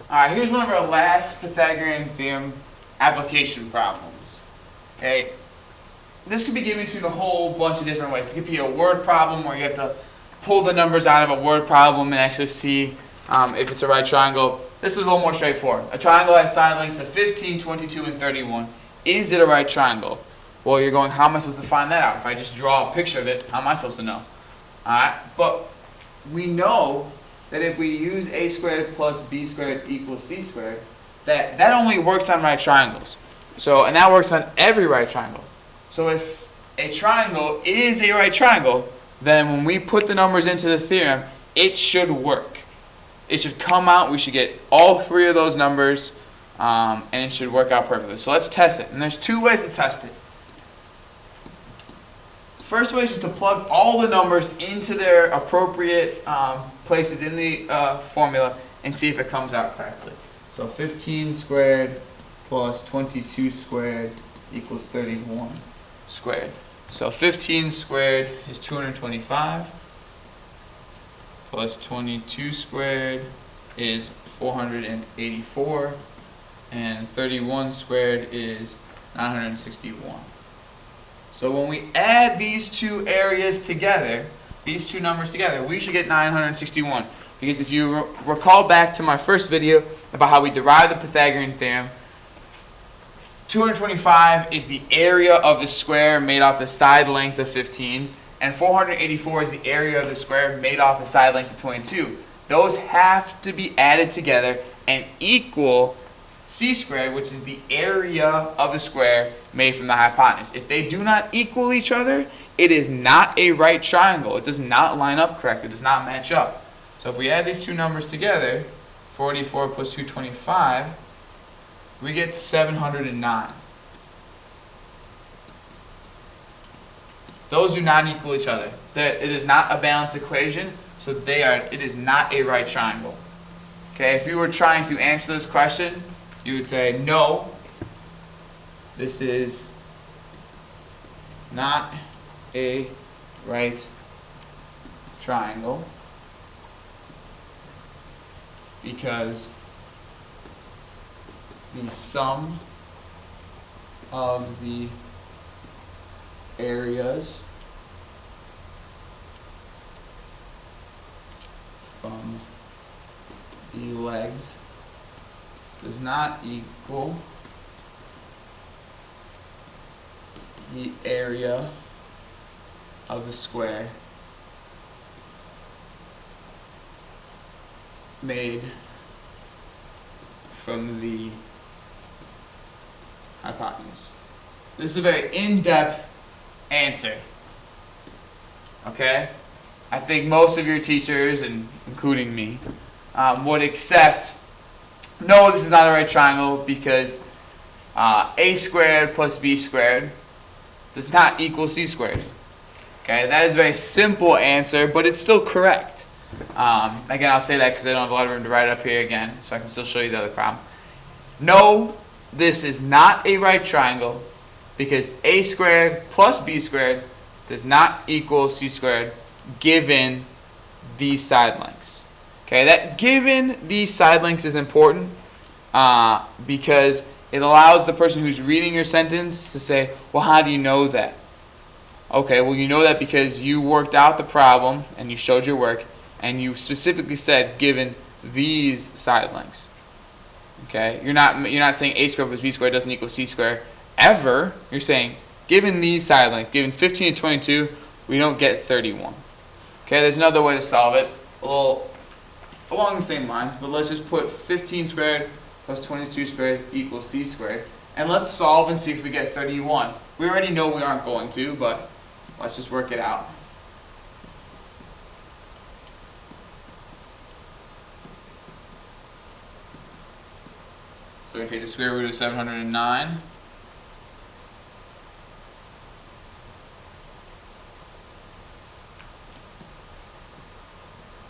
Alright, here's one of our last Pythagorean Theorem application problems. Okay, this could be given to you in a whole bunch of different ways. It could be a word problem where you have to pull the numbers out of a word problem and actually see if it's a right triangle. This is a little more straightforward. A triangle has side lengths of 15, 22, and 31. Is it a right triangle? Well, you're going, how am I supposed to find that out? If I just draw a picture of it, how am I supposed to know? Alright, but we know that if we use a squared plus b squared equals c squared, that only works on right triangles. So, and that works on every right triangle. So if a triangle is a right triangle, then when we put the numbers into the theorem, it should work. It should come out, we should get all three of those numbers, and it should work out perfectly. So let's test it. And there's two ways to test it. First way is just to plug all the numbers into their appropriate places in the formula and see if it comes out correctly. So 15 squared plus 22 squared equals 31 squared. So 15 squared is 225 plus 22 squared is 484 and 31 squared is 961. So when we add these two areas together, these two numbers together, we should get 961. Because if you recall back to my first video about how we derived the Pythagorean Theorem, 225 is the area of the square made off the side length of 15, and 484 is the area of the square made off the side length of 22. Those have to be added together and equal c squared, which is the area of the square made from the hypotenuse. If they do not equal each other, it is not a right triangle. It does not line up correctly. It does not match up. So if we add these two numbers together, 44 plus 225, we get 709. Those do not equal each other. It is not a balanced equation, so it is not a right triangle. Okay, if you were trying to answer this question, you would say, no, this is not a right triangle because the sum of the areas from the legs does not equal the area of the square made from the hypotenuse. This is a very in-depth answer. Okay? I think most of your teachers, and including me, would accept, no, this is not a right triangle because a squared plus b squared does not equal c squared. Okay, that is a very simple answer, but it's still correct. Again, I'll say that because I don't have a lot of room to write it up here again, so I can still show you the other problem. No, this is not a right triangle because a squared plus b squared does not equal c squared given these side lengths. Okay, that given these side lengths is important because it allows the person who's reading your sentence to say, well, how do you know that? Okay, well, you know that because you worked out the problem and you showed your work and you specifically said given these side lengths. Okay, you're not saying a squared plus b squared doesn't equal c squared ever. You're saying given these side lengths, given 15 and 22, we don't get 31. Okay, there's another way to solve it, a little along the same lines, but let's just put 15 squared plus 22 squared equals c squared, and let's solve and see if we get 31. We already know we aren't going to, but let's just work it out. So we take the square root of 709.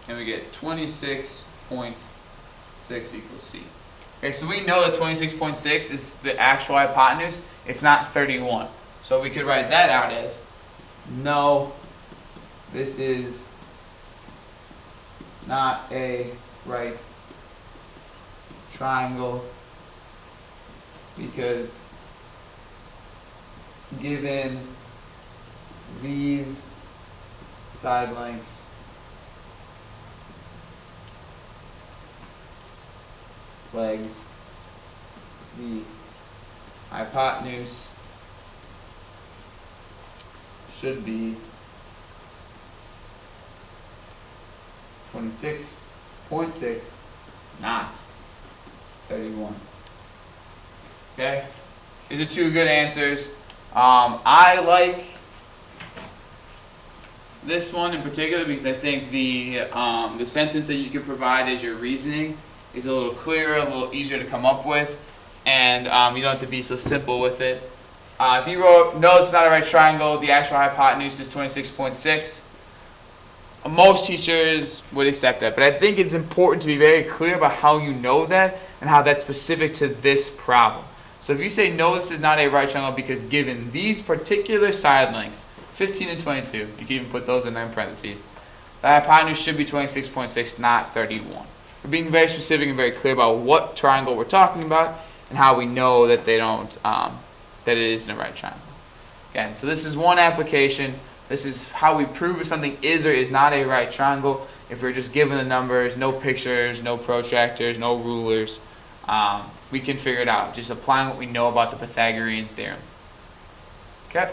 And we get 26.6 equals c. Okay, so we know that 26.6 is the actual hypotenuse. It's not 31. So we could write that out as, no, this is not a right triangle because given these side lengths legs, the hypotenuse should be 26.6, not 31. Okay, these are two good answers. I like this one in particular because I think the sentence that you can provide as your reasoning is a little clearer, a little easier to come up with, and you don't have to be so simple with it. If you wrote, no, it's not a right triangle, the actual hypotenuse is 26.6, most teachers would accept that. But I think it's important to be very clear about how you know that and how that's specific to this problem. So if you say, no, this is not a right triangle because given these particular side lengths, 15 and 22, you can even put those in there in parentheses, the hypotenuse should be 26.6, not 31. We're being very specific and very clear about what triangle we're talking about and how we know that they don't, that it isn't a right triangle. Again, so this is one application. This is how we prove if something is or is not a right triangle. If we're just given the numbers, no pictures, no protractors, no rulers, we can figure it out. Just applying what we know about the Pythagorean theorem. Okay?